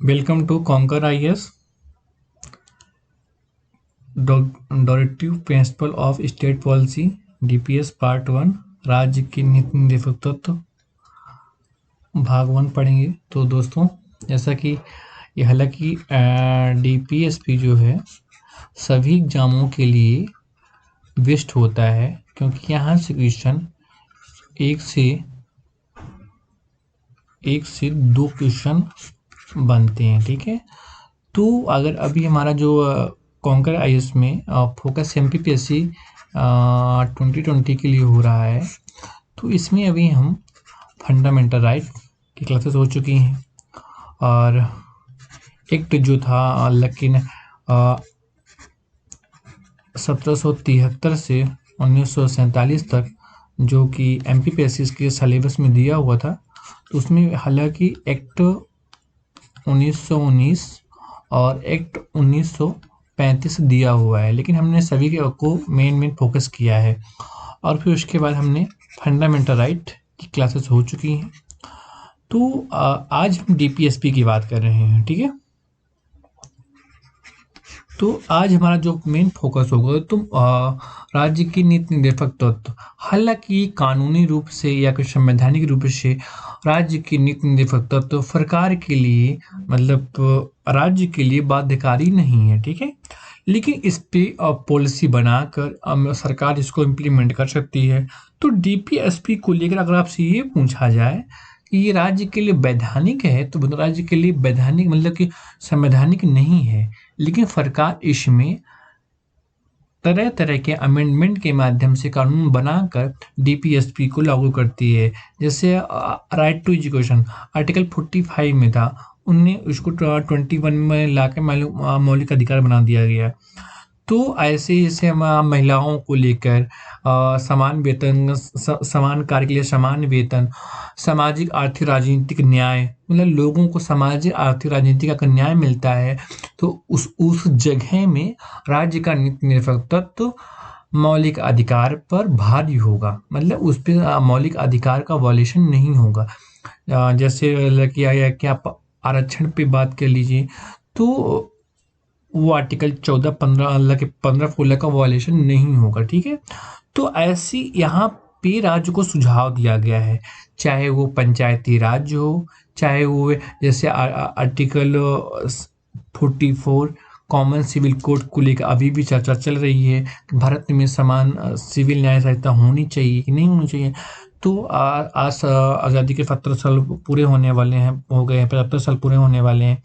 Welcome to Conquer IAS directive principle of state policy DPS part 1 राज्य की नीति निर्देशक तत्व भाग 1 पढ़ेंगे। तो दोस्तों, जैसा कि ये हालांकि डीपीएसपी जो है सभी एग्जामों के लिए बेस्ट होता है, क्योंकि यहाँ से क्वेश्चन एक से दो क्वेश्चन बनते हैं। ठीक है, तो अगर अभी हमारा जो कॉन्कर आईएएस में फोकस एमपीपीएससी 2020 के लिए हो रहा है, तो इसमें अभी हम फंडामेंटल राइट की क्लासेस हो चुकी हैं और एक्ट जो था लेकिन 1773 से 1947 तक जो कि एमपीपीएससी के सिलेबस में दिया हुआ था, तो उसमें हालांकि एक्ट 1919 और एक्ट 1935 दिया हुआ है, लेकिन हमने सभी को मेन फोकस किया है। और फिर उसके बाद हमने फंडामेंटल राइट की क्लासेस हो चुकी हैं। तो आज हम डीपीएसपी की बात कर रहे हैं। ठीक है, तो आज हमारा जो मेन फोकस होगा तो राज्य की नीति निर्देशक तत्व। हालांकि कानूनी रूप से या कुछ संवैधानिक रूप से राज्य की नीति निर्देशक तत्व सरकार के लिए मतलब राज्य के लिए बाध्यकारी नहीं है। ठीक है, लेकिन इस पे पॉलिसी बनाकर सरकार इसको इम्प्लीमेंट कर सकती है। तो डीपीएसपी को लेकर अगर आपसे ये पूछा जाए कि ये राज्य के लिए वैधानिक है, तो राज्य के लिए वैधानिक मतलब कि संवैधानिक नहीं है, लेकिन सरकार इसमें तरह तरह के अमेंडमेंट के माध्यम से कानून बनाकर डीपीएसपी को लागू करती है। जैसे राइट टू एजुकेशन आर्टिकल 45 में था, उनने उसको 21 में लाकर मौलिक अधिकार बना दिया गया। तो ऐसे जैसे महिलाओं को लेकर समान वेतन, समान कार्य के लिए समान वेतन, सामाजिक आर्थिक राजनीतिक न्याय, मतलब लोगों को सामाजिक आर्थिक राजनीतिक अगर न्याय मिलता है तो उस जगह में राज्य का नीति निर्देशक तत्व मौलिक अधिकार पर भारी होगा, मतलब उस पर मौलिक अधिकार का वॉल्यूशन नहीं होगा। जैसे कि आप आरक्षण पे बात कर लीजिए, तो वो आर्टिकल 14-15 के 15-16 का वॉल्यूशन नहीं होगा। ठीक है, तो ऐसी यहाँ पे राज्य को सुझाव दिया गया है, चाहे वो पंचायती राज हो, चाहे वो जैसे आर्टिकल 44 कॉमन सिविल कोड को लेकर अभी भी चर्चा चल रही है कि भारत में समान सिविल न्याय संहिता होनी चाहिए कि नहीं होनी चाहिए। तो आज आज़ादी के 17 साल पूरे होने वाले हैं, हो गए हैं 75 साल पूरे होने वाले हैं।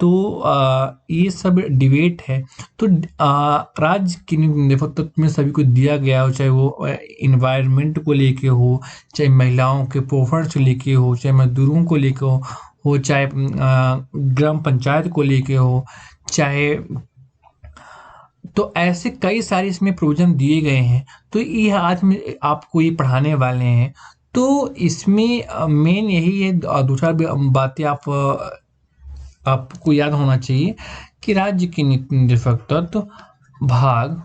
तो ये सब डिबेट है। तो राज्य की निर्देशक तत्व में सभी को दिया गया हो, चाहे वो इन्वायरमेंट को लेके हो, चाहे महिलाओं के पोषण से लेके हो, चाहे मजदूरों को लेके हो, चाहे ग्राम पंचायत को लेके हो, चाहे तो ऐसे कई सारे इसमें प्रोविजन दिए गए हैं। तो ये आज में आपको ये पढ़ाने वाले हैं। तो इसमें मेन यही है, दूसरा बातें आपको याद होना चाहिए कि राज्य की नीति निर्देशक तत्व भाग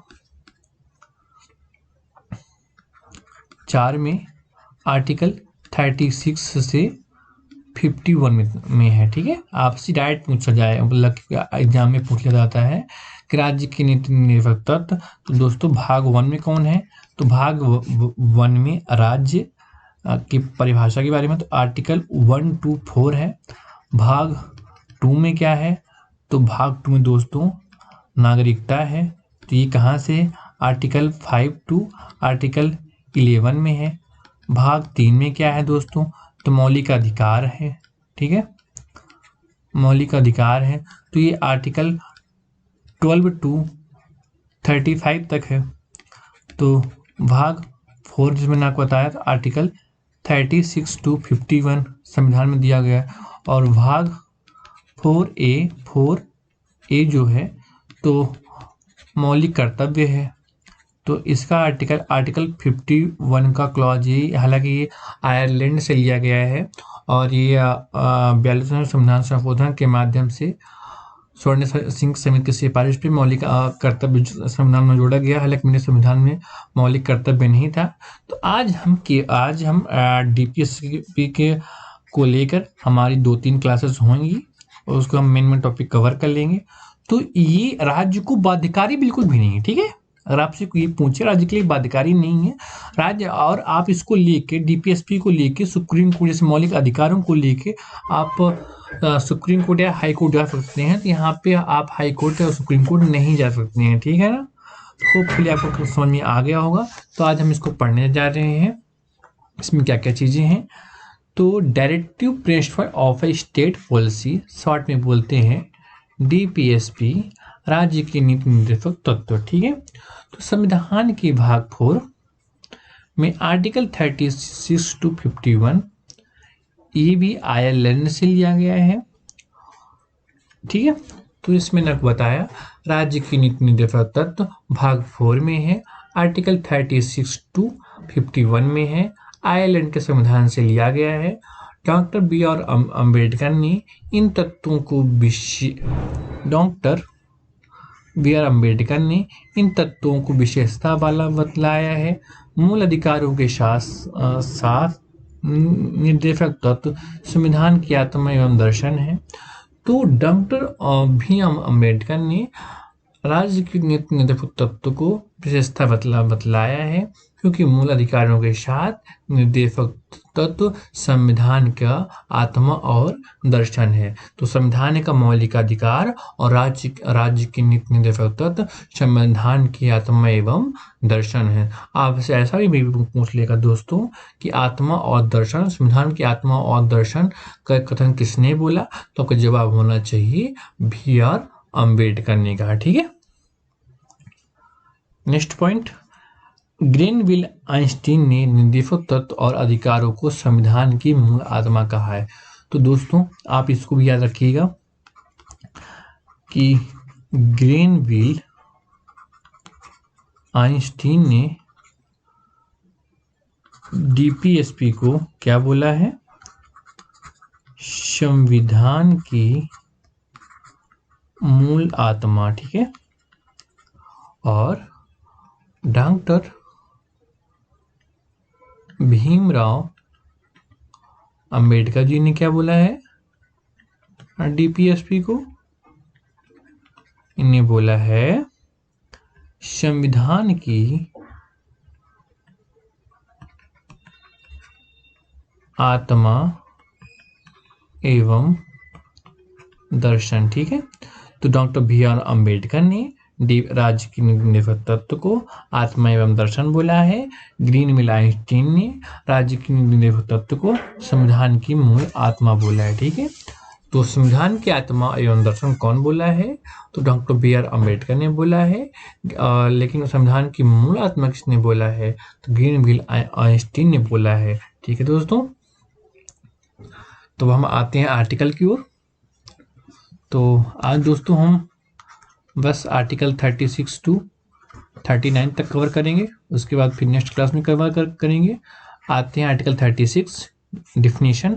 4 में आर्टिकल 36 से 51 में है। ठीक है, आपसे डायरेक्ट पूछा जाए, मतलब एग्जाम में पूछ लिया जाता है कि राज्य की नीति निर्देशक तत्व। तो दोस्तों भाग 1 में कौन है, तो भाग 1 में राज्य की परिभाषा के बारे में तो आर्टिकल 1 to 4 है। भाग 2 में क्या है, तो भाग 2 में दोस्तों नागरिकता है। तो ये कहाँ से, आर्टिकल 5 to आर्टिकल 11 में है। भाग 3 में क्या है दोस्तों, तो मौलिक अधिकार है। ठीक है, मौलिक अधिकार है, तो ये आर्टिकल 12 to 35 तक है। तो भाग 4 जिसमें मैंने आपको बताया था आर्टिकल 36 to 51 संविधान में दिया गया है। और भाग 4A जो है तो मौलिक कर्तव्य है। तो इसका आर्टिकल 51 का क्लॉज ये, हालांकि ये आयरलैंड से लिया गया है और ये 42वें संविधान संशोधन के माध्यम से स्वर्ण सिंह समिति की सिफारिश पे मौलिक कर्तव्य संविधान में जोड़ा गया। हालांकि मेरे संविधान में मौलिक कर्तव्य नहीं था। तो आज हम डीपीएसपी के को लेकर हमारी 2-3 क्लासेस होंगी। और उसको हम मेन टॉपिक कवर कर लेंगे। तो ये राज्य को बाध्यकारी बिल्कुल भी नहीं है, ठीक है। अगर आपसे कोई पूछे राज्य के लिए बाध्यकारी नहीं है राज्य, और आप इसको लेके डीपीएसपी को लेके सुप्रीम कोर्ट जैसे मौलिक अधिकारों को लेके आप सुप्रीम कोर्ट या हाई कोर्ट जा सकते हैं। तो यहाँ पे आप हाई कोर्ट या सुप्रीम कोर्ट नहीं जा सकते हैं, ठीक है ना। होपफुली आपको समझ में आ गया होगा। तो आज हम इसको पढ़ने जा रहे हैं, इसमें क्या क्या चीज़ें हैं। तो directive principle of A state policy, short में बोलते हैं डीपीएसपी, राज्य की नीति निर्देशक तत्व, ठीक है। तो संविधान के भाग 4 में आर्टिकल 36 to 51 ये भी आयरलैंड से लिया गया है, ठीक है। तो इसमें न बताया राज्य की नीति निर्देशक तत्व भाग 4 में है, आर्टिकल 36 to 51 में है, आयरलैंड के संविधान से लिया गया है। डॉक्टर बी आर अम्बेडकर ने इन तत्वों को विशेषता वाला बतलाया है। मूल अधिकारों के साथ निर्देशक तत्व संविधान की आत्मा एवं दर्शन है। तो डॉक्टर भीम अम्बेडकर ने राज्य की नीति निर्देशक तत्व को विशेषता बतलाया है, क्योंकि मूल अधिकारों के साथ निर्देशक तत्व संविधान का आत्मा और दर्शन है। तो संविधान का मौलिक अधिकार और राज्य की नीति निर्देशक तत्व संविधान की आत्मा एवं दर्शन है। आपसे ऐसा भी पूछ लेगा दोस्तों कि आत्मा और दर्शन, संविधान की आत्मा और दर्शन का कथन किसने बोला, तो आपका जवाब होना चाहिए बी आर अम्बेडकर ने कहा, ठीक है। नेक्स्ट पॉइंट, ग्रेनविल आइंस्टीन ने निर्देशक तत्व और अधिकारों को संविधान की मूल आत्मा कहा है। तो दोस्तों आप इसको भी याद रखिएगा कि ग्रेनविल आइंस्टीन ने डीपीएसपी को क्या बोला है, संविधान की मूल आत्मा, ठीक है। और डॉक्टर भीमराव अंबेडकर जी ने क्या बोला है डीपीएसपी को, इन्हें बोला है संविधान की आत्मा एवं दर्शन, ठीक है। तो डॉक्टर बी आर अम्बेडकर ने राज्य की निर्देशक तत्व को आत्मा एवं दर्शन बोला है। ग्रेनविल आइंस्टीन ने राज्य की निर्देशक तत्व को संविधान की मूल आत्मा बोला है, ठीक है। तो संविधान की आत्मा एवं दर्शन कौन बोला है, तो डॉक्टर बी आर अम्बेडकर ने बोला है। लेकिन संविधान की मूल आत्मा किसने बोला है, तो ग्रेनविल आइंस्टीन ने बोला है, ठीक है दोस्तों। तो हम आते हैं आर्टिकल की ओर। तो आज दोस्तों हम बस आर्टिकल 36 to 39 तक कवर करेंगे, उसके बाद फिर नेक्स्ट क्लास में कवर करेंगे। आते हैं आर्टिकल 36 डिफिनीशन।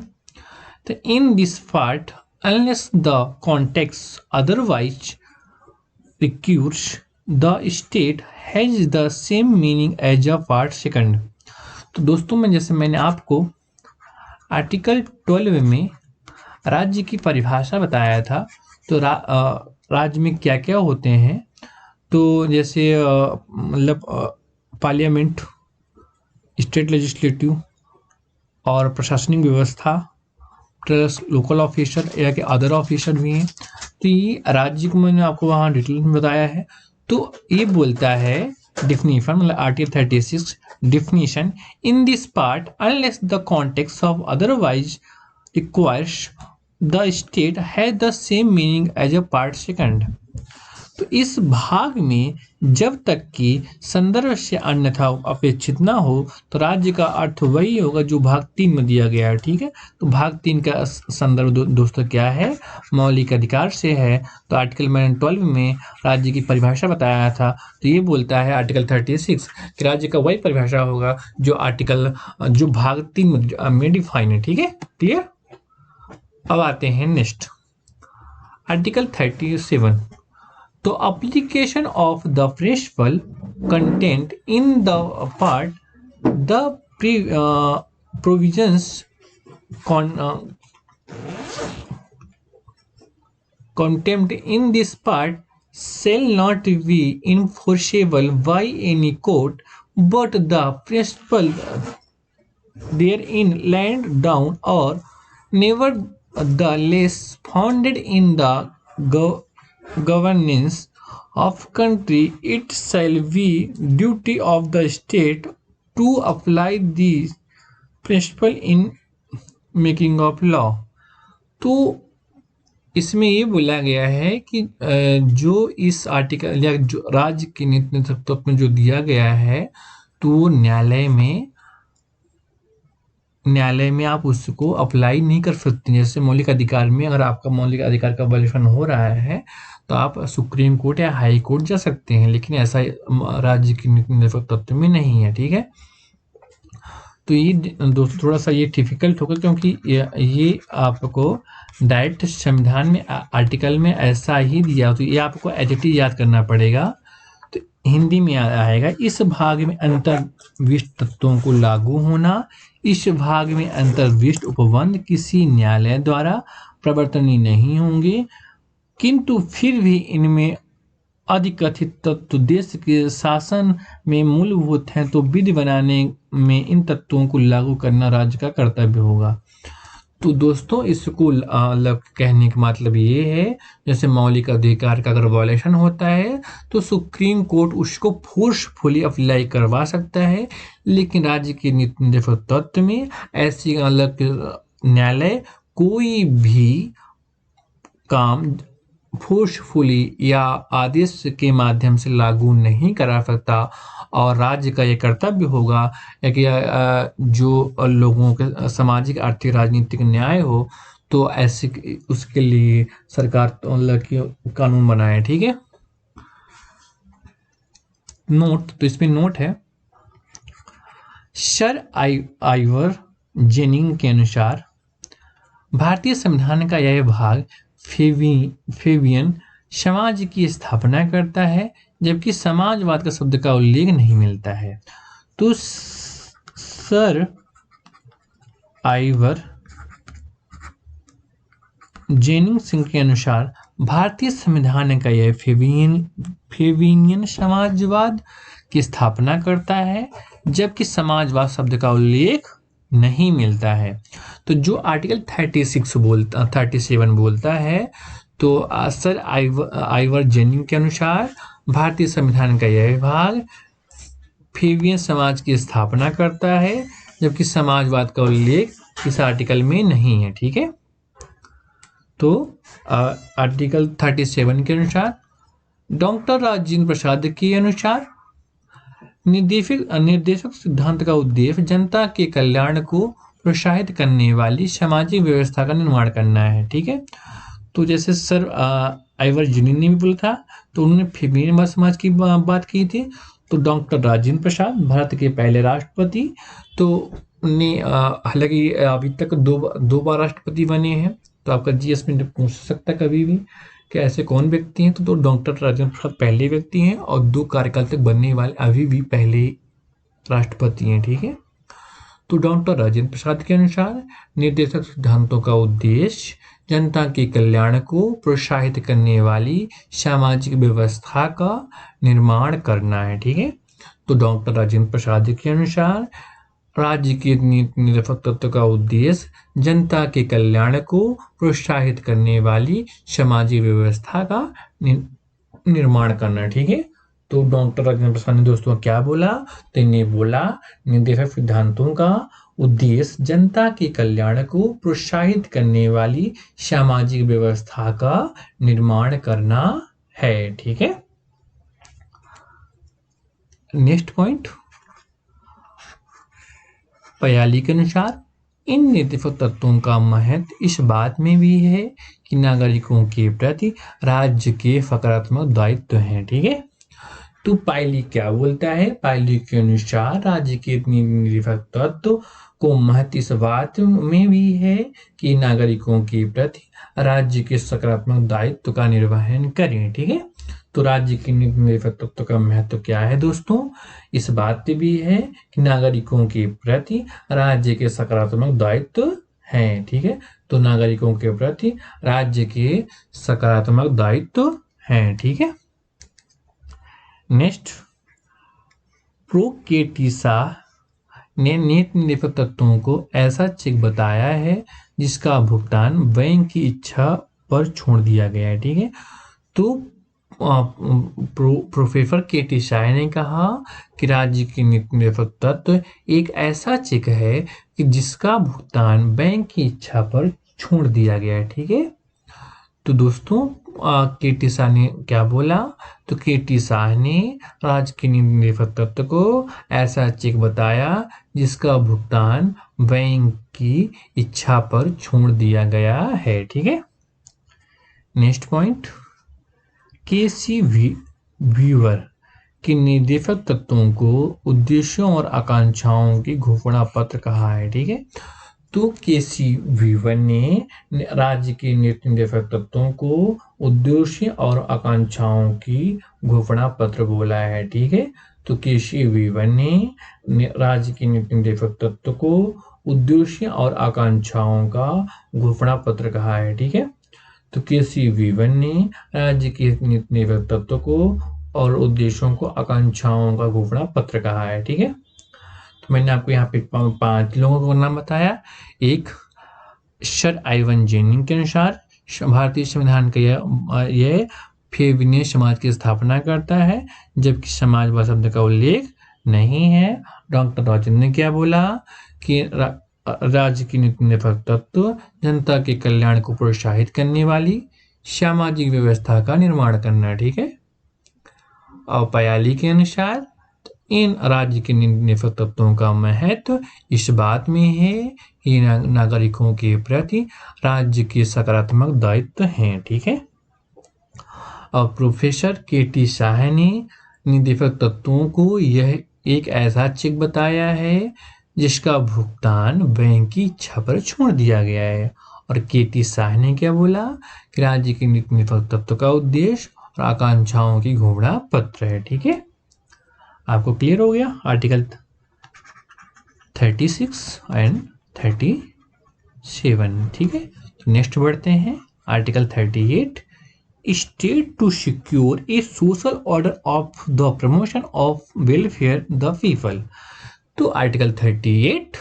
तो in this part unless the context otherwise requires the state has the same meaning as a part second. तो दोस्तों मैंने आपको आर्टिकल 12 में राज्य की परिभाषा बताया था। तो राज्य में क्या क्या होते हैं, तो जैसे मतलब पार्लियामेंट, स्टेट लेजिस्लेटिव और प्रशासनिक व्यवस्था, प्लस लोकल ऑफिसर या कि अदर ऑफिसर भी हैं। तो ये राज्य को मैंने आपको वहाँ डिटेल में बताया है। तो ये बोलता है डिफिनीशन, मतलब article 36 definition, in this part unless the context of otherwise requires the state has the same meaning as a part second. तो इस भाग में जब तक कि संदर्भ से अन्यथा अपेक्षित ना हो, तो राज्य का अर्थ वही होगा जो भाग 3 में दिया गया है, ठीक है। तो भाग 3 का संदर्भ दोस्तों क्या है, मौलिक अधिकार से है। तो आर्टिकल मैंने 12 में राज्य की परिभाषा बताया था। तो ये बोलता है आर्टिकल 36 कि राज्य का वही परिभाषा होगा जो भाग 3 में डिफाइन है, ठीक है, क्लियर। अब आते हैं नेक्स्ट आर्टिकल 37। तो application of the principle contained in the part the provisions contempt in this part shall not be enforceable by any court, but the principle therein laid down or nevertheless founded in the governance of country, it shall be duty of the state to apply these principle in making of law. तो इसमें ये बोला गया है कि जो इस article या जो राज्य के नेतृत्व में जो दिया गया है, तो न्यायालय में आप उसको अप्लाई नहीं कर सकते। जैसे मौलिक अधिकार में अगर आपका मौलिक अधिकार का वायलेशन हो रहा है तो आप सुप्रीम कोर्ट या हाई कोर्ट जा सकते हैं, लेकिन ऐसा राज्य के नेतृत्व में नहीं है। ठीक है, तो ये दोस्तों थोड़ा सा ये डिफिकल्ट होगा, क्योंकि ये आपको डायरेक्ट संविधान में आर्टिकल में ऐसा ही दिया, तो ये आपको एडजेक्टिव याद करना पड़ेगा। तो हिंदी में आएगा, इस भाग में अंतर्विष्ट तत्वों को लागू होना, इस भाग में अंतर्विष्ट उपबंध किसी न्यायालय द्वारा प्रवर्तनीय नहीं होंगे, किंतु फिर भी इनमें अधिकथित तत्व देश के शासन में मूलभूत हैं, तो विधि बनाने में इन तत्वों को लागू करना राज्य का कर्तव्य होगा। तो दोस्तों इसको कहने का मतलब ये है, जैसे मौलिक अधिकार का अगर वायलेशन होता है तो सुप्रीम कोर्ट उसको फोर्सफुली अप्लाई करवा सकता है, लेकिन राज्य के नीति तत्व में ऐसी न्यायालय कोई भी काम फोर्सफुली या आदेश के माध्यम से लागू नहीं करा सकता, और राज्य का ये कर्तव्य होगा कि जो लोगों के सामाजिक आर्थिक राजनीतिक न्याय हो, तो ऐसे उसके लिए सरकार कानून बनाए। ठीक है, नोट, तो इसमें नोट है, सर आइवर जेनिंग के अनुसार भारतीय संविधान का यह भाग फेबियन समाज की स्थापना करता है, जबकि समाजवाद का शब्द का उल्लेख नहीं मिलता है। तो सर आइवर जेनिंग्स के अनुसार भारतीय संविधान का यह फेबियन समाजवाद की स्थापना करता है, जबकि समाजवाद शब्द का उल्लेख नहीं मिलता है। तो जो आर्टिकल 37 बोलता है, तो सर आइवर जेनिंग के अनुसार भारतीय संविधान का यह भाग फेबियन समाज की स्थापना करता है, जबकि समाजवाद का उल्लेख इस आर्टिकल में नहीं है। ठीक है, तो आर्टिकल 37 के अनुसार डॉक्टर राजेंद्र प्रसाद के अनुसार निर्देशक सिद्धांत का उद्देश्य जनता के कल्याण को प्रोत्साहित करने वाली सामाजिक व्यवस्था का निर्माण करना है। ठीक है, तो जैसे सर आइवर जेनिंग ने भी बोला था, तो उन्होंने फेबियन समाज की बात की थी। तो डॉक्टर राजेंद्र प्रसाद भारत के पहले राष्ट्रपति, तो उन्हें हालांकि अभी तक दो बार राष्ट्रपति बने हैं, तो आपका जीएस में पूछ सकता कभी भी कि ऐसे कौन व्यक्ति हैं, तो डॉक्टर राजेंद्र प्रसाद पहले व्यक्ति हैं और 2 कार्यकाल तक बनने वाले अभी भी पहले राष्ट्रपति हैं। ठीक है, तो डॉक्टर राजेंद्र प्रसाद के अनुसार निर्देशक सिद्धांतों का उद्देश्य जनता के कल्याण को प्रोत्साहित करने वाली सामाजिक व्यवस्था का निर्माण करना है। ठीक है, तो डॉक्टर राजेंद्र प्रसाद के अनुसार राज्य के निरपेक्ष तत्व का उद्देश्य जनता के कल्याण को प्रोत्साहित करने वाली सामाजिक व्यवस्था का निर्माण करना। ठीक है, तो डॉक्टर राजेंद्र प्रसाद ने दोस्तों क्या बोला, तो इन्हें बोला निर्देशक सिद्धांतों का उद्देश्य जनता के कल्याण को प्रोत्साहित करने वाली सामाजिक व्यवस्था का निर्माण करना है। ठीक है, नेक्स्ट पॉइंट 42 के अनुसार इन निर्देशक तत्वों का महत्व इस बात में भी है कि नागरिकों के प्रति राज्य के सकारात्मक दायित्व हैं। ठीक है, तो पायली क्या बोलता है, पायली के अनुसार राज्य के निर्देशक तत्व को महत्व इस बात में भी है कि नागरिकों के प्रति राज्य के सकारात्मक दायित्व का निर्वहन करें। ठीक है, तो राज्य के निरपेक्ष तत्व का महत्व क्या है दोस्तों, इस बात पे भी है कि नागरिकों के प्रति राज्य के सकारात्मक दायित्व हैं। ठीक है, तो नागरिकों के प्रति राज्य के सकारात्मक दायित्व हैं। ठीक है। नेक्स्ट, प्रोकेटिसा ने नीति निदेशक तत्वों को ऐसा चेक बताया है जिसका भुगतान बैंक की इच्छा पर छोड़ दिया गया है। ठीक है। तो प्रोफेसर के.टी. शाह ने कहा कि राज्य की नीति निदेशक तत्व एक ऐसा चेक है कि जिसका भुगतान बैंक की इच्छा पर छोड़ दिया गया है। ठीक है। तो दोस्तों के.टी. शाह ने क्या बोला? तो के.टी. शाह ने राज्य की नीति निदेशक तत्व को ऐसा चेक बताया जिसका भुगतान बैंक की इच्छा पर छोड़ दिया गया है। ठीक है। Next point, KC. व्हीवर की निदेशक तत्वों को उद्देश्यों और आकांक्षाओं की घोषणा पत्र कहा है। ठीक है। तो के.सी. व्हीवर ने राज्य के नीति निदेशक तत्वों को उद्देश्य और आकांक्षाओं की घोषणा पत्र बोला है। ठीक है। तो के.सी. व्हीवर ने राज्य के नीति निदेशक तत्व को उद्देश्य और आकांक्षाओं का घोषणा पत्र कहा है। ठीक है। तो के.सी. व्हीवर ने राज्य के नीति निदेशक तत्व को और उद्देश्यों को आकांक्षाओं का घोषणा पत्र कहा है। ठीक है। तो मैंने आपको यहाँ पे 5 लोगों का नाम बताया। एक, सर आइवन जेनिंग के अनुसार भारतीय संविधान का यह फेविनियन समाज की स्थापना करता है, जबकि समाजवाद शब्द का उल्लेख नहीं है। डॉक्टर राजेंद्र ने क्या बोला कि राज्य की नीति निदेशक तत्व जनता के कल्याण को प्रोत्साहित करने वाली सामाजिक व्यवस्था का निर्माण करना। ठीक है। और पयाली के अनुसार इन राज्य के नीति निदेशक तत्वों का महत्व इस बात में है कि नागरिकों के प्रति राज्य के सकारात्मक दायित्व हैं। ठीक है। और प्रोफेसर के.टी. शाह ने निदेशक तत्वों को यह एक ऐसा चेक बताया है जिसका भुगतान बैंक की इच्छा पर छोड़ दिया गया है। और के.टी. शाह ने क्या बोला कि राज्य के नीति निदेशक तत्व का उद्देश्य और आकांक्षाओं की घोषणा पत्र है। ठीक है। आपको क्लियर हो गया आर्टिकल 36 एंड 37। ठीक है। तो नेक्स्ट बढ़ते हैं article 38, state to secure a social order of the promotion of welfare the people. तो article 38,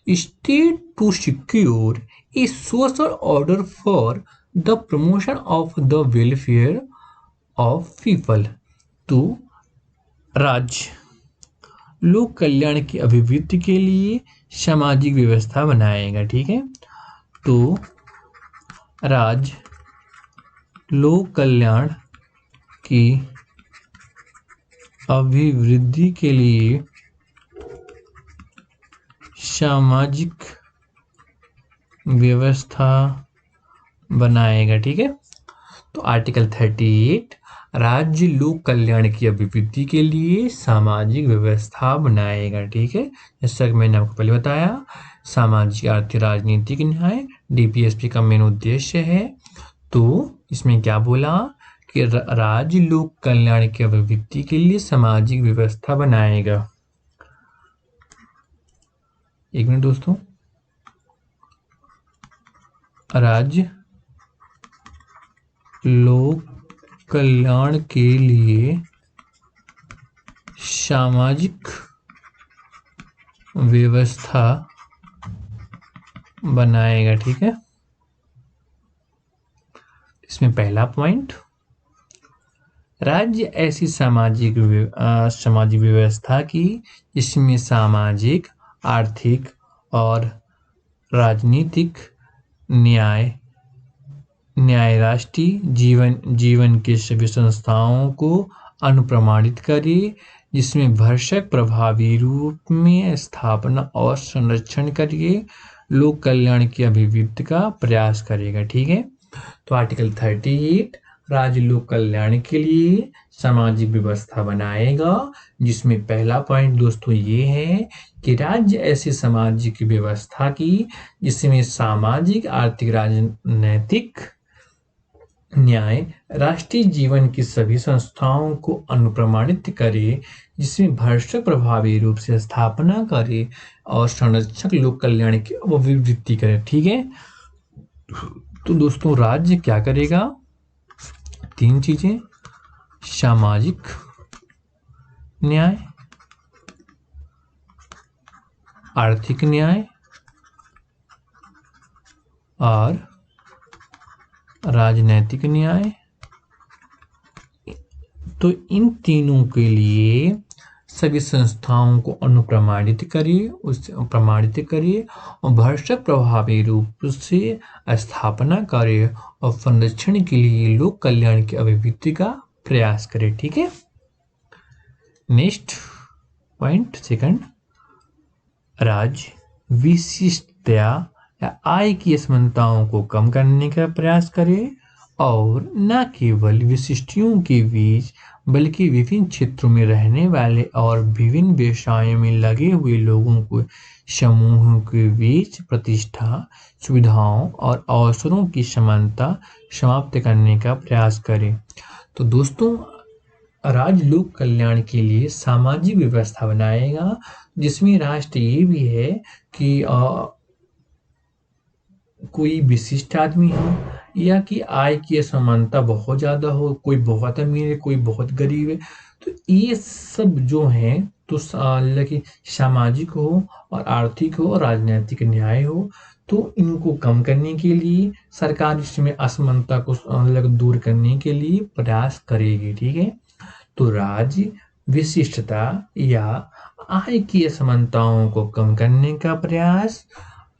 state to secure a social order for the promotion of the welfare of people. तो राज्य लोक कल्याण की अभिवृद्धि के लिए सामाजिक व्यवस्था बनाएगा। ठीक है। तो राज्य लोक कल्याण की अभिवृद्धि के लिए सामाजिक व्यवस्था बनाएगा। ठीक है। तो आर्टिकल 38, राज्य लोक कल्याण की अभिवृद्धि के लिए सामाजिक व्यवस्था बनाएगा। ठीक है। जैसा कि मैंने आपको पहले बताया, सामाजिक आर्थिक राजनीतिक न्याय डीपीएसपी का मेन उद्देश्य है। तो इसमें क्या बोला कि राज्य लोक कल्याण की अभिवृद्धि के लिए सामाजिक व्यवस्था बनाएगा। एक मिनट दोस्तों, राज्य लोक कल्याण के लिए सामाजिक व्यवस्था बनाएगा। ठीक है। इसमें पहला पॉइंट, राज्य ऐसी सामाजिक व्यवस्था की जिसमें सामाजिक, आर्थिक और राजनीतिक न्याय राष्ट्रीय जीवन के सभी संस्थाओं को अनुप्रमाणित करे, जिसमें भरसक प्रभावी रूप में स्थापना और संरक्षण करके लोक कल्याण की अभिवृद्धि का प्रयास करेगा। ठीक है। तो आर्टिकल 38, राज्य लोक कल्याण के लिए सामाजिक व्यवस्था बनाएगा, जिसमें पहला पॉइंट दोस्तों ये है कि राज्य ऐसी सामाजिक व्यवस्था की जिसमें सामाजिक, आर्थिक, राजनैतिक न्याय राष्ट्रीय जीवन की सभी संस्थाओं को अनुप्रमाणित करे, जिसमें भरसक प्रभावी रूप से स्थापना करे और संरक्षक लोक कल्याण की अभिवृद्धि करे। ठीक है। तो दोस्तों राज्य क्या करेगा? 3 चीजें, सामाजिक न्याय, आर्थिक न्याय और राजनैतिक न्याय। तो इन तीनों के लिए सभी संस्थाओं को अनुप्रमाणित करिए, उससे प्रमाणित करिए और भरसक प्रभावी रूप से स्थापना करें और संरक्षण के लिए लोक कल्याण की अभिवृद्धि का प्रयास करें। ठीक है। नेक्स्ट पॉइंट सेकंड, राज्य विशिष्टता या आय की असमानताओं को कम करने का प्रयास करे और न केवल विशिष्टियों के बीच बल्कि विभिन्न क्षेत्रों में रहने वाले और विभिन्न व्यवसायों में लगे हुए लोगों को समूहों के बीच प्रतिष्ठा, सुविधाओं और अवसरों की समानता समाप्त करने का प्रयास करें। तो दोस्तों राज्य लोक कल्याण के लिए सामाजिक व्यवस्था बनाएगा जिसमें राष्ट्र ये भी है कि कोई विशिष्ट आदमी हो या कि आय की असमानता बहुत ज़्यादा हो, कोई बहुत अमीर है कोई बहुत गरीब है, तो ये सब जो है तो कि सामाजिक हो और आर्थिक हो और राजनीतिक न्याय हो, तो इनको कम करने के लिए सरकार इसमें असमानता को दूर करने के लिए प्रयास करेगी। ठीक है। तो राज्य विशिष्टता या आय की असमानताओं को कम करने का प्रयास,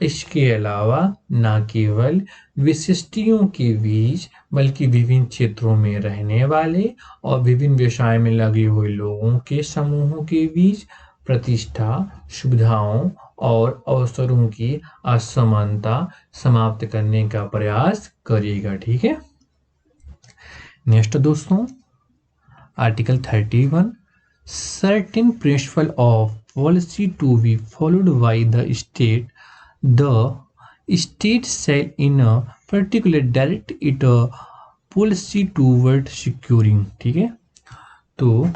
इसके अलावा न केवल विशिष्टियों के बीच बल्कि विभिन्न क्षेत्रों में रहने वाले और विभिन्न व्यवसाय में लगे हुए लोगों के समूहों के बीच प्रतिष्ठा, सुविधाओं और अवसरों की असमानता समाप्त करने का प्रयास करेगा। ठीक है। नेक्स्ट दोस्तों, article 31, certain principle of policy to be followed by the state shall in a particular direct its policy toward securing। ठीक है। तो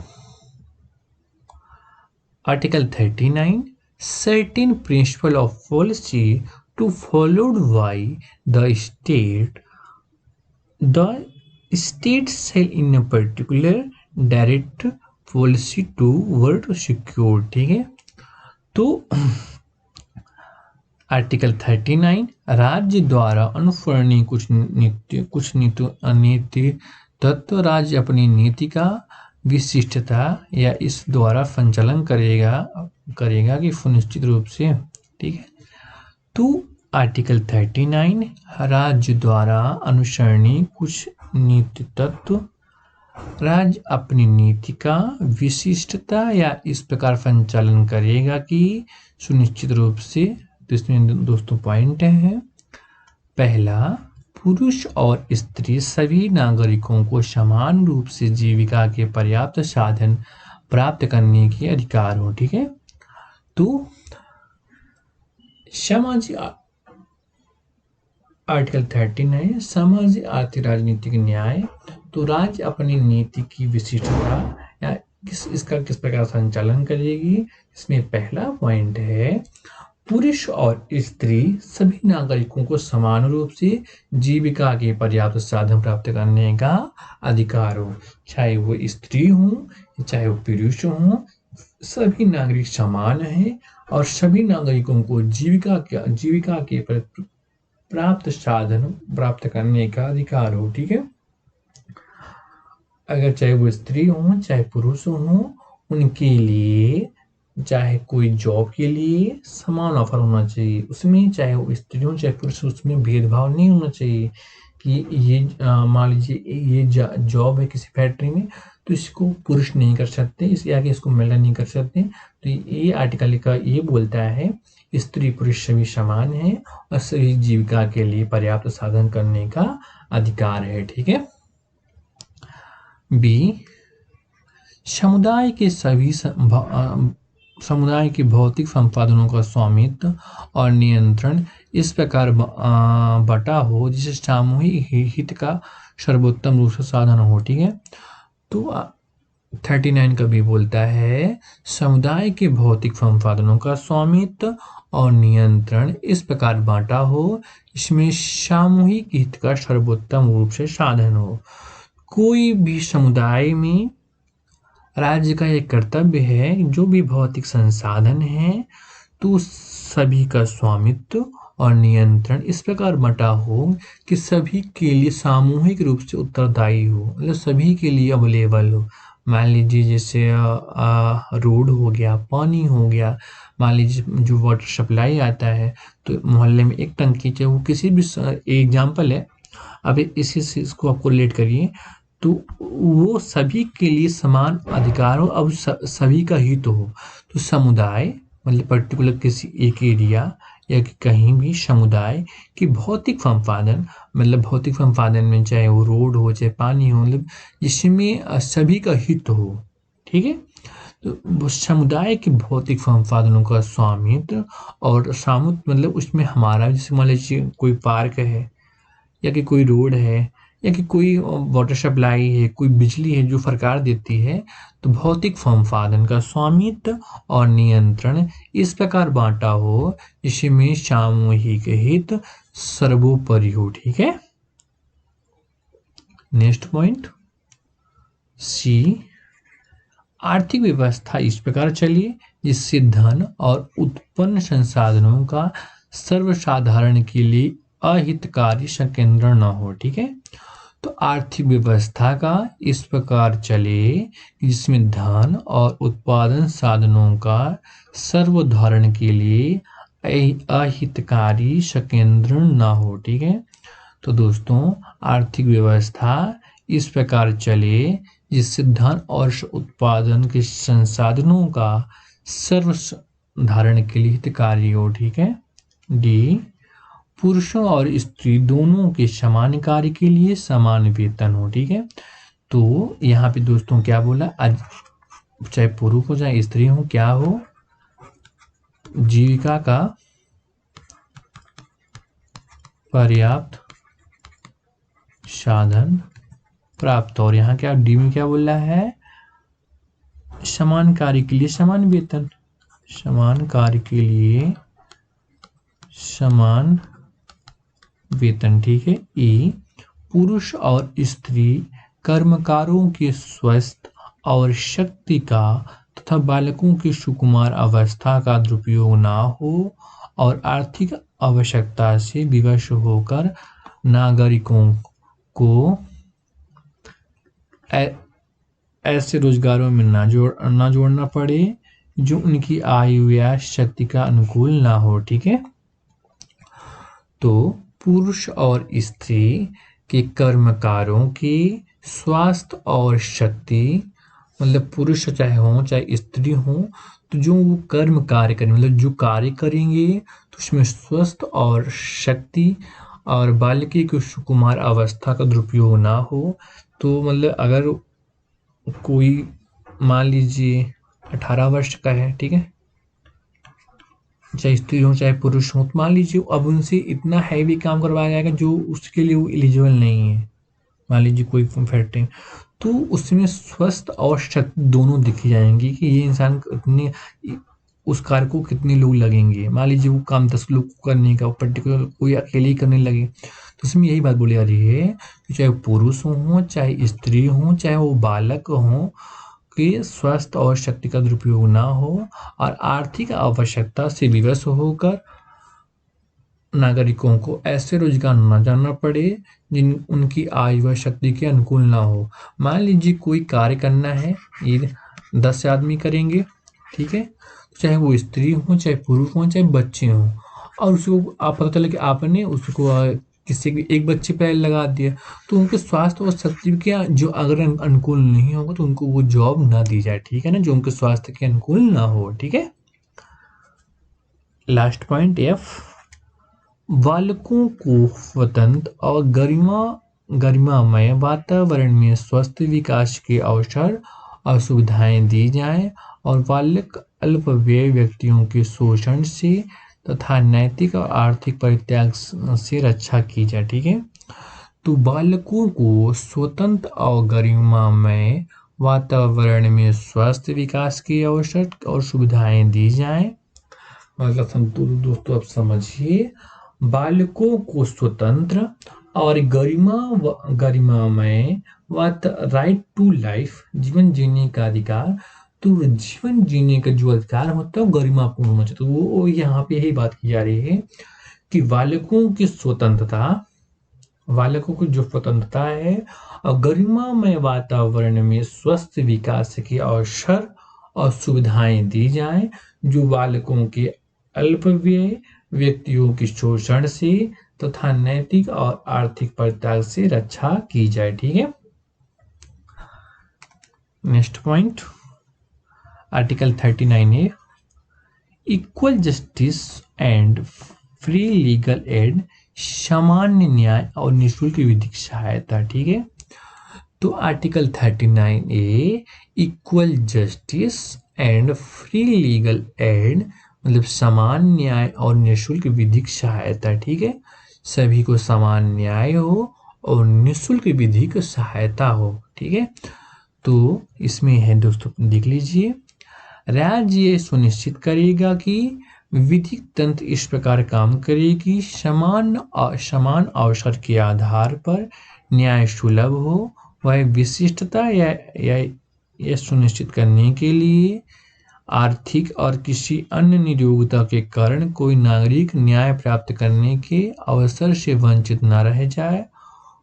article 39, certain principle of policy to followed by the state shall in a particular direct policy toward secure। ठीक है। तो article 39, राज्य द्वारा अनुसरणीय कुछ नीति तत्व राज्य अपनी नीति का विशिष्टता या इस द्वारा संचालन करेगा कि सुनिश्चित रूप से। ठीक है। तो आर्टिकल 39, राज्य द्वारा अनुसरणीय कुछ नीति तत्व राज्य अपनी नीति का विशिष्टता या इस प्रकार संचालन करेगा कि सुनिश्चित रूप से। तो इसमें दोस्तों पॉइंट है, पहला, पुरुष और स्त्री सभी नागरिकों को समान रूप से जीविका के पर्याप्त साधन प्राप्त करने के अधिकार हो। ठीक है। तो सामाजिक आर्टिकल 39, सामाजिक आर्थिक राजनीतिक न्याय। तो राज्य अपनी नीति की विशिष्टता या इसका किस प्रकार संचालन करेगी, इसमें पहला पॉइंट है, पुरुष और स्त्री सभी नागरिकों को समान रूप से जीविका के पर्याप्त साधन प्राप्त करने का अधिकार हो, चाहे वो स्त्री हो चाहे वो पुरुष हो, सभी नागरिक समान हैं और सभी नागरिकों को जीविका के प्राप्त साधन प्राप्त करने का अधिकार हो। ठीक है। अगर चाहे वो स्त्री हो चाहे पुरुष हो, उनके लिए चाहे कोई जॉब के लिए समान ऑफर होना चाहिए, उसमें चाहे वो स्त्री हो चाहे पुरुष, उसमें भेदभाव नहीं होना चाहिए कि ये मान लीजिए ये जॉब है किसी फैक्ट्री में तो इसको पुरुष नहीं कर सकते, इसके आगे इसको महिला नहीं कर सकते। तो ये आर्टिकल का ये बोलता है स्त्री पुरुष सभी समान हैं और सभी जीविका के लिए पर्याप्त साधन करने का अधिकार है। ठीक है। बी, समुदाय के भौतिक संसाधनों का स्वामित्व और नियंत्रण इस प्रकार बटा हो जिससे सामूहिक हित का सर्वोत्तम रूप से साधन हो। ठीक है। तो 39 कभी बोलता है समुदाय के भौतिक संसाधनों का स्वामित्व और नियंत्रण इस प्रकार बांटा हो इसमें सामूहिक हित का सर्वोत्तम रूप से साधन हो। कोई भी समुदाय में राज्य का एक कर्तव्य है जो भी भौतिक संसाधन है तो सभी का स्वामित्व और नियंत्रण इस प्रकार बंटा हो कि सभी के लिए सामूहिक रूप से उत्तरदायी हो, मतलब सभी के लिए अवेलेबल हो। मान लीजिए जैसे रोड हो गया, पानी हो गया, मान लीजिए जो वाटर सप्लाई आता है तो मोहल्ले में एक टंकी चाहे वो किसी भी एग्जाम्पल है, अब इसी चीज़ को आपको रिलेट करिए तो वो सभी के लिए समान अधिकार हो, अब सभी का हित हो। तो समुदाय मतलब पर्टिकुलर किसी एक एरिया या कहीं भी समुदाय की भौतिक संपादन मतलब भौतिक संपादन में चाहे वो रोड हो चाहे पानी हो मतलब जिसमें सभी का हित हो, ठीक है। तो वो समुदाय के भौतिक संसाधनों का स्वामित्व और सामुदायिक मतलब उसमें हमारा जैसे मान लीजिए कोई पार्क है या कि कोई रोड है या कि कोई वाटर सप्लाई है, कोई बिजली है जो सरकार देती है, तो भौतिक संसाधन का स्वामित्व और नियंत्रण इस प्रकार बांटा हो जिसमें सामूहिक हित सर्वोपरि हो, ठीक है। नेक्स्ट पॉइंट सी, आर्थिक व्यवस्था इस प्रकार चलिए जिससे धन और उत्पन्न संसाधनों का सर्वसाधारण के लिए अहितकारी संकेंद्रण न हो, ठीक है। तो आर्थिक व्यवस्था का इस प्रकार चले जिसमें धन और उत्पादन साधनों का सर्वधारण के लिए अहितकारी संकेंद्रण न हो, ठीक है। तो दोस्तों आर्थिक व्यवस्था इस प्रकार चले जिससे धन और उत्पादन के संसाधनों का सर्वधारण के लिए हितकारी हो, ठीक है। डी, पुरुषों और स्त्री दोनों के समान कार्य के लिए समान वेतन हो, ठीक है। तो यहाँ पे दोस्तों क्या बोला, चाहे पुरुष हो चाहे स्त्री हो, क्या हो, जीविका का पर्याप्त साधन प्राप्त। और यहाँ क्या डी में क्या बोल रहा है, समान कार्य के लिए समान वेतन, समान कार्य के लिए समान वेतन, ठीक है। ई, पुरुष और स्त्री कर्मकारों के स्वस्थ और शक्ति का तथा बालकों की सुकुमार अवस्था का दुरुपयोग ना हो और आर्थिक आवश्यकता से विवश होकर नागरिकों को ऐसे रोजगारों में ना जोड़ना पड़े जो उनकी आयु या शक्ति का अनुकूल ना हो, ठीक है। तो पुरुष और स्त्री के कर्मकारों की स्वास्थ्य और शक्ति मतलब पुरुष चाहे हो चाहे स्त्री हो तो जो वो कर्म कार्य करेंगे मतलब जो कार्य करेंगे तो उसमें स्वस्थ और शक्ति और बालिका की सुकुमार अवस्था का दुरुपयोग ना हो। तो मतलब अगर कोई मान लीजिए 18 वर्ष का है, ठीक है, चाहे स्त्री हो चाहे पुरुष हो, तो मान लीजिए अब उनसे इतना हैवी काम करवाया जाएगा जो उसके लिए वो एलिजिबल नहीं है। मान लीजिए कोई फैक्ट्री तो उसमें स्वस्थ और शक्ति दोनों दिखी जाएंगी कि ये इंसान कितने उस कार्य को कितने लोग लगेंगे। मान लीजिए वो काम 10 लोग को करने का पर्टिकुलर कोई अकेले ही करने लगे तो उसमें यही बात बोली जा रही है कि चाहे पुरुष हो चाहे स्त्री हो चाहे वो बालक हो कि स्वास्थ्य और शक्ति का दुरुपयोग ना हो और आर्थिक आवश्यकता से विवश होकर नागरिकों को ऐसे रोजगार न जाना पड़े जिन उनकी आयु व शक्ति के अनुकूल ना हो। मान लीजिए कोई कार्य करना है, ये 10 आदमी करेंगे, ठीक है, चाहे वो स्त्री हो चाहे पुरुष हो चाहे बच्चे हों और उसको आप पता चला कि आपने उसको किसी एक बच्चे पे लगा दिया तो उनके स्वास्थ्य और शक्ति के जो अगर अनुकूल नहीं होगा तो उनको वो जॉब ना दी जाए, ठीक है ना, जो उनके स्वास्थ्य के अनुकूल ना हो, ठीक है। लास्ट पॉइंट एफ, बालकों को स्वतंत्र और गरिमामय वातावरण में स्वस्थ विकास के अवसर और सुविधाएं दी जाएं और बालक अल्पवयी व्यक्तियों के शोषण से तथा नैतिक और आर्थिक परित्याग से रक्षा की जाए, ठीक है। तो बालकों को स्वतंत्र और गरिमामय वातावरण में स्वस्थ विकास के अवसर और सुविधाएं दी जाएं। मतलब दोस्तों आप समझिए, बालकों को स्वतंत्र और गरिमामय राइट टू लाइफ, जीवन जीने का अधिकार। तो जीवन जीने का जो अधिकार होता है वो गरिमापूर्ण होना चाहिए। तो वो यहाँ पे यही बात की जा रही है कि बालकों की जो स्वतंत्रता है और गरिमामय वातावरण में स्वस्थ विकास के अवसर और सुविधाएं दी जाएं, जो बालकों के अल्पव्यय व्यक्तियों की शोषण से तथा नैतिक और आर्थिक परित्याग से रक्षा की जाए। ठीक है, next point article 39A, equal justice and free legal add, सामान्य न्याय और निःशुल्क विधिक सहायता। ठीक है, तो article 39A equal justice and free legal add मतलब समान न्याय और निःशुल्क विधिक सहायता। ठीक है, सभी को समान न्याय हो और निःशुल्क विधिक सहायता हो। ठीक है, तो इसमें है दोस्तों देख लीजिए, राज्य ये सुनिश्चित करेगा कि विधिक तंत्र इस प्रकार काम करे कि समान अवसर के आधार पर न्याय सुलभ हो। वह विशिष्टता या सुनिश्चित करने के लिए आर्थिक और किसी अन्य नियोग्यता के कारण कोई नागरिक न्याय प्राप्त करने के अवसर से वंचित न रह जाए।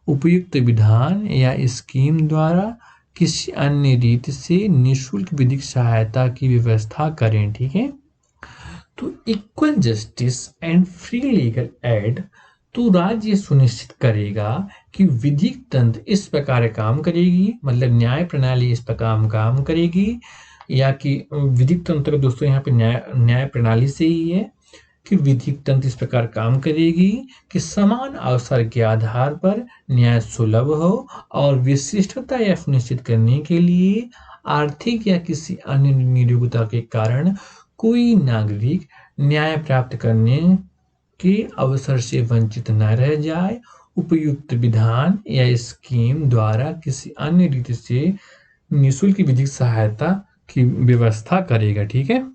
उपयुक्त विधान या स्कीम द्वारा किसी अन्य रीति से निःशुल्क विधिक सहायता की व्यवस्था करें। ठीक है, तो equal justice and free legal aid, तो राज्य सुनिश्चित करेगा कि विधिक तंत्र इस प्रकार काम करेगी, मतलब न्याय प्रणाली इस प्रकार काम करेगी, या कि विधिक तंत्र दोस्तों यहाँ पे न्याय प्रणाली से ही है कि विधिक तंत्र इस प्रकार काम करेगी कि समान अवसर के आधार पर न्याय सुलभ हो और विशिष्टता या सुनिश्चित करने के लिए आर्थिक या किसी अन्य नियोग्यता के कारण कोई नागरिक न्याय प्राप्त करने के अवसर से वंचित न रह जाए। उपयुक्त विधान या स्कीम द्वारा किसी अन्य रीति से निःशुल्क विधिक सहायता की व्यवस्था करेगा। ठीक है,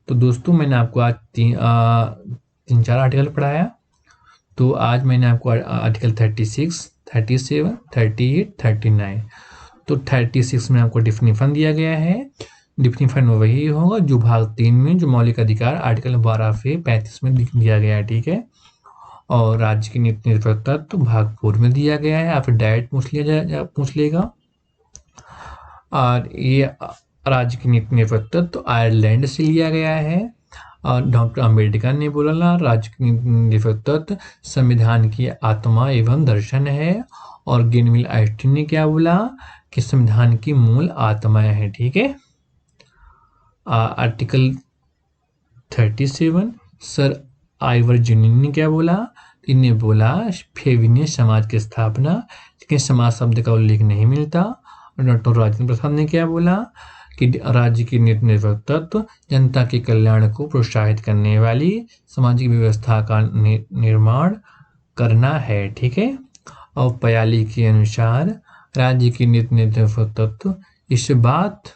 तो दोस्तों मैंने आपको आज तीन चार आर्टिकल पढ़ाया। तो आज मैंने आपको आर्टिकल 36, 37, 38, 39, तो 36 में आपको डिफिनीशन दिया गया है। डिफिनीशन वही होगा जो भाग 3 में जो मौलिक अधिकार आर्टिकल 12 से 35 में दिया गया है। ठीक है, और राज्य की नीति निर्भरता तो भाग 4 में दिया गया है, आपसे डायरेक्ट पूछ लेगा। और ये राज्य की नीति निर्भरता तो आयरलैंड से लिया गया है, और डॉक्टर अंबेडकर ने बोला राज्य की नीति निर्भरता संविधान की आत्मा एवं दर्शन है, और ग्रीनविल आइंस्टीन ने क्या बोला कि संविधान की मूल आत्मा है। ठीक है, आर्टिकल 37 सर आइवर जेनिंग ने क्या बोला, इन्हें बोला फेविनिस्ट समाज की स्थापना, लेकिन समाज शब्द का उल्लेख नहीं मिलता। डॉक्टर राजेंद्र प्रसाद ने क्या बोला कि राज्य की नीति निर्भर तत्व जनता के कल्याण को प्रोत्साहित करने वाली सामाजिक व्यवस्था का निर्माण करना है। ठीक है, और पयाली के अनुसार राज्य की नीति निर्भर तत्व इस बात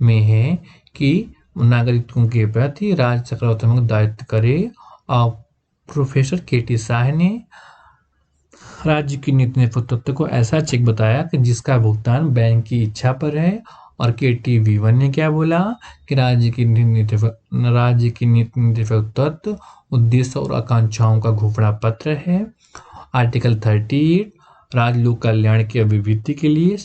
में है कि नागरिकों के प्रति राज्य सकारात्मक दायित्व करे। और प्रोफेसर केटी शाह ने राज्य की नीति निर्भर तत्व को ऐसा चेक बताया कि जिसका भुगतान बैंक की इच्छा पर है। और KTV1 ने क्या बोला कि राज्य की नीति निर्भर तत्व उद्देश्य और आकांक्षाओं का घोषणा पत्र है। आर्टिकल 38 राज्य लोक कल्याण की अभिवृद्धि के लिए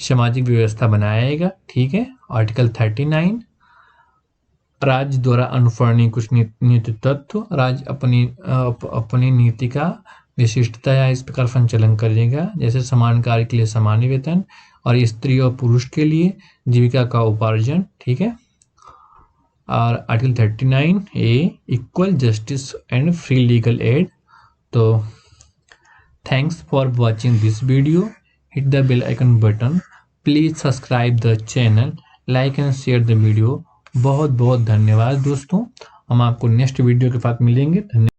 सामाजिक व्यवस्था बनाएगा। ठीक है, आर्टिकल 39 राज्य द्वारा अनुसरणीय कुछ नीति तत्व राज्य अपनी नीति का विशिष्टता या इस प्रकार संचालन करेगा, जैसे समान कार्य के लिए समान वेतन और स्त्री और पुरुष के लिए जीविका का उपार्जन। ठीक है, और article 39A equal justice and free legal aid. तो thanks for watching this video, hit the bell icon button, please subscribe the channel, like and share the video. बहुत बहुत धन्यवाद दोस्तों, हम आपको नेक्स्ट वीडियो के साथ मिलेंगे। धन्यवाद।